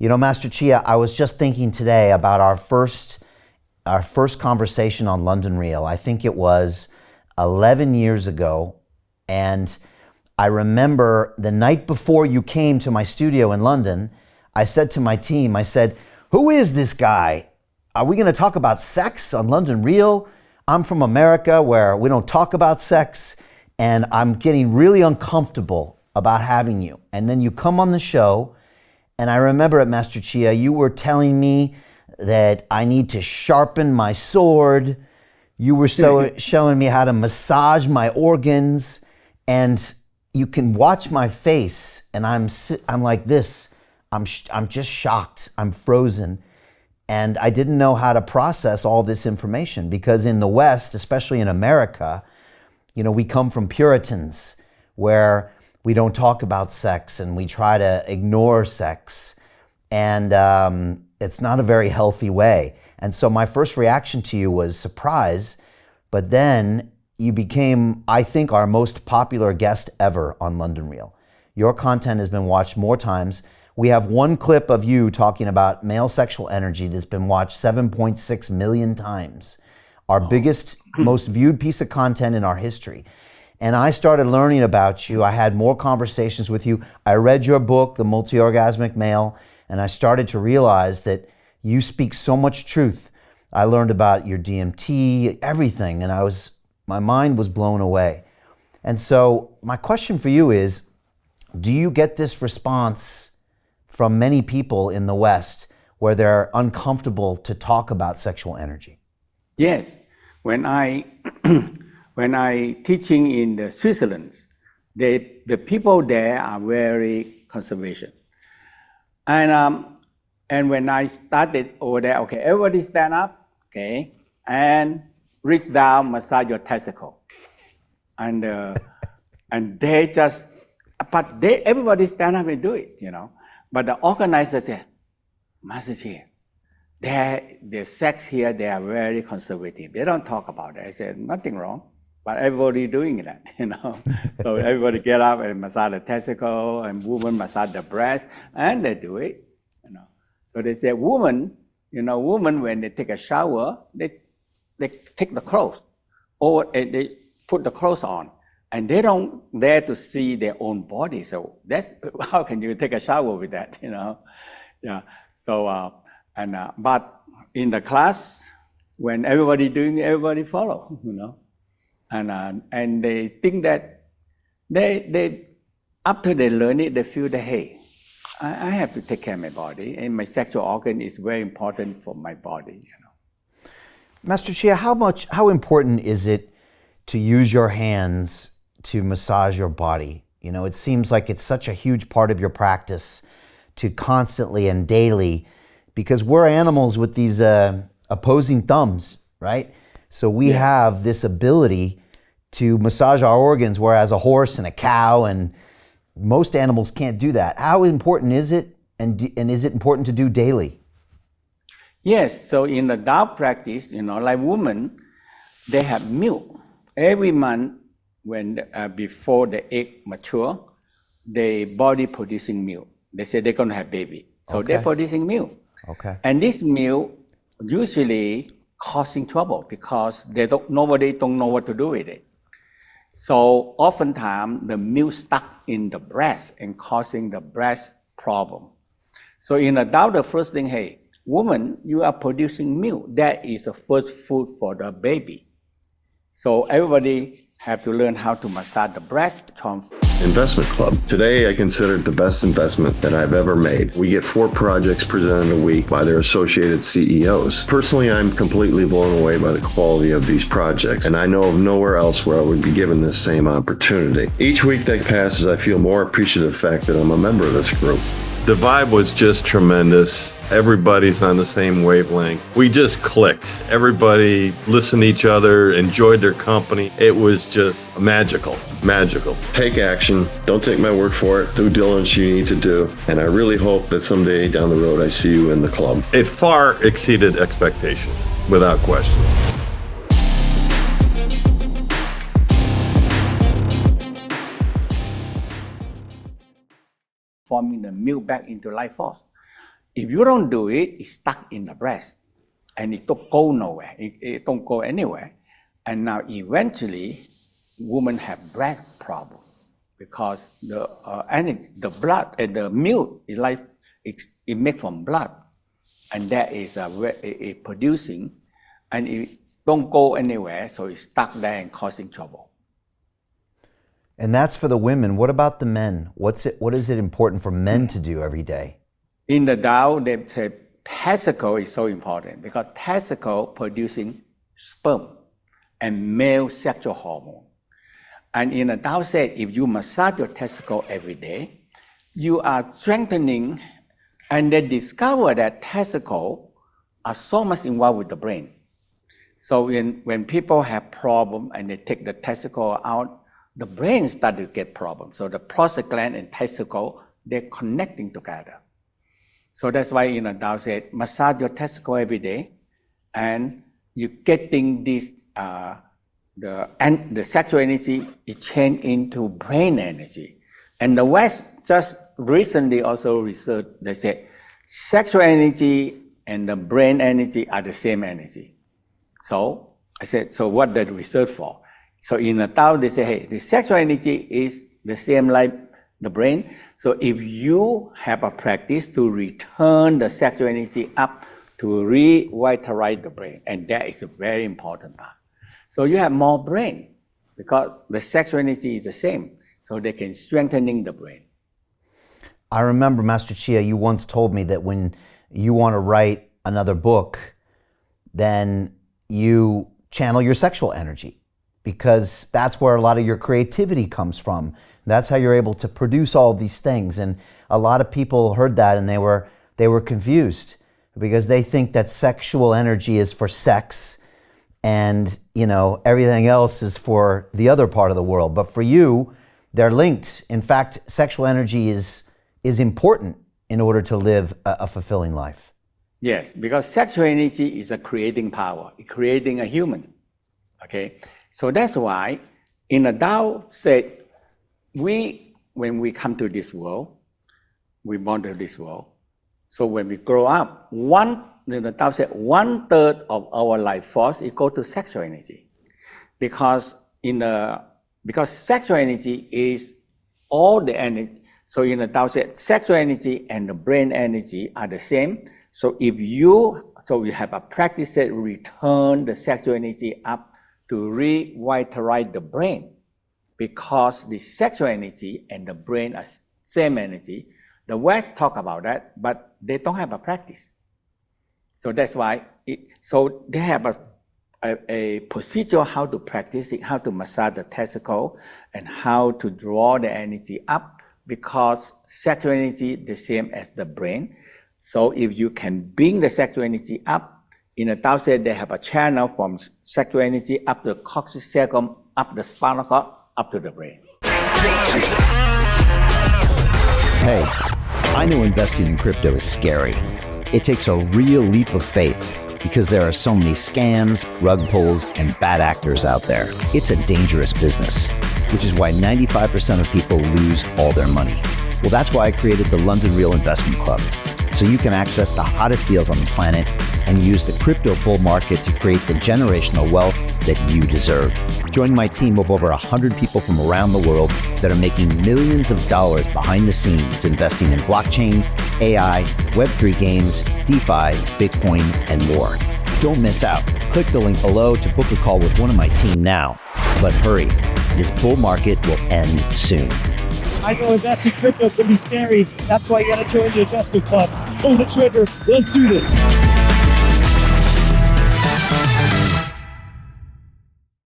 You know, Master Chia, I was just thinking today about our first conversation on London Real. I think it was 11 years ago. And I remember the night before you came to my studio in London, I said to my team, I said, who is this guy? Are we going to talk about sex on London Real? I'm from America where we don't talk about sex, and I'm getting really uncomfortable about having you. And then you come on the show, and I remember at Master Chia, you were telling me that I need to sharpen my sword. You were showing me how to massage my organs, and you can watch my face, and I'm like this. I'm just shocked. I'm frozen. And I didn't know how to process all this information because in the West, especially in America, you know, we come from Puritans where we don't talk about sex and we try to ignore sex. And it's not a very healthy way. And so my first reaction to you was surprise, but then you became, I think, our most popular guest ever on London Real. Your content has been watched more times. We have one clip of you talking about male sexual energy that's been watched 7.6 million times. Our biggest, most viewed piece of content in our history. And I started learning about you. I had more conversations with you. I read your book, The Multi-Orgasmic Male, and I started to realize that you speak so much truth. I learned about your DMT, everything, and my mind was blown away. And so my question for you is, do you get this response from many people in the West where they're uncomfortable to talk about sexual energy? Yes. When I teaching in the Switzerland, the people there are very conservative. And when I started over there, okay, everybody stand up, okay, and reach down, massage your testicle. And they just, everybody stand up and do it, you know. But the organizer said, Master Chia, the sex here, they are very conservative. They don't talk about it. I said, nothing wrong, but everybody doing that, you know. So everybody get up and massage the testicle, and women massage the breast, and they do it, you know. So they say, women when they take a shower, they take the clothes, or they put the clothes on. And they don't dare to see their own body. So that's, how can you take a shower with that, you know? Yeah. So, but in the class, when everybody doing, everybody follow, you know? And they think that they after they learn it, they feel that, hey, I have to take care of my body, and my sexual organ is very important for my body, you know? Master Chia, how important is it to use your hands to massage your body? You know, it seems like it's such a huge part of your practice to constantly and daily, because we're animals with these opposing thumbs, right? So we have this ability to massage our organs, whereas a horse and a cow and most animals can't do that. How important is it, and is it important to do daily? Yes, so in the Tao practice, you know, like women, they have milk every month. When before the egg mature, the body producing milk. They say they're going to have baby, so they're producing milk. Okay. And this milk usually causing trouble because nobody don't know what to do with it. So oftentimes the milk stuck in the breast and causing the breast problem. So in the Tao, the first thing, hey, woman, you are producing milk. That is the first food for the baby. So everybody have to learn how to massage the breast. Investment Club. Today, I consider it the best investment that I've ever made. We get 4 projects presented a week by their associated CEOs. Personally, I'm completely blown away by the quality of these projects, and I know of nowhere else where I would be given this same opportunity. Each week that passes, I feel more appreciative of the fact that I'm a member of this group. The vibe was just tremendous. Everybody's on the same wavelength. We just clicked. Everybody listened to each other, enjoyed their company. It was just magical. Take action. Don't take my word for it. Due diligence you need to do. And I really hope that someday down the road I see you in the club. It far exceeded expectations, without question. Forming the milk back into life force. If you don't do it, it's stuck in the breast. And it don't go nowhere. It don't go anywhere. And now eventually, women have breast problem because the energy, the blood and the milk is like it made from blood, and that is it producing, and it don't go anywhere, so it's stuck there and causing trouble. And that's for the women. What about the men? What is it important for men to do every day? In the Tao, they say testicle is so important because testicle producing sperm and male sexual hormone. And in the Tao said, if you massage your testicle every day, you are strengthening, and they discover that testicles are so much involved with the brain. So when people have problem and they take the testicle out, the brain starts to get problems. So the prostate gland and testicle, they're connecting together. So that's why the Tao said, massage your testicle every day, and you're getting this, the sexual energy is changed into brain energy. And the West just recently also research, they said, sexual energy and the brain energy are the same energy. So I said, so what the research for? So in the Tao, they say, hey, the sexual energy is the same like the brain. So if you have a practice to return the sexual energy up to revitalize the brain, and that is a very important part. So you have more brain because the sexual energy is the same, so they can strengthening the brain. I remember, Master Chia, you once told me that when you want to write another book, then you channel your sexual energy, because that's where a lot of your creativity comes from. That's how you're able to produce all these things. And a lot of people heard that and they were confused, because they think that sexual energy is for sex and, everything else is for the other part of the world. But for you, they're linked. In fact, sexual energy is important in order to live a fulfilling life. Yes, because sexual energy is a creating power, creating a human. Okay, so that's why in the Tao said, when we come to this world, we born to this world. So when we grow up, the Tao said 1/3 of our life force equal to sexual energy, because sexual energy is all the energy. So in the Tao said, sexual energy and the brain energy are the same. So we have a practice that return the sexual energy up to revitalize the brain, because the sexual energy and the brain are same energy. The West talk about that, but they don't have a practice. So that's why, so they have a procedure how to practice it, how to massage the testicle, and how to draw the energy up, because sexual energy is the same as the brain. So if you can bring the sexual energy up, in the Tao said they have a channel from sexual energy up the coccyx cecum, up the spinal cord, up to the brain. Hey, I know investing in crypto is scary. It takes a real leap of faith because there are so many scams, rug pulls, and bad actors out there. It's a dangerous business, which is why 95% of people lose all their money. Well, that's why I created the London Real Investment Club, so you can access the hottest deals on the planet and use the crypto bull market to create the generational wealth that you deserve. Join my team of over 100 people from around the world that are making millions of dollars behind the scenes investing in blockchain, AI, Web3 games, DeFi, Bitcoin, and more. Don't miss out. Click the link below to book a call with one of my team now. But hurry, this bull market will end soon. I know investing crypto can be scary. That's why you gotta join the investment club. Pull the trigger. Let's do this.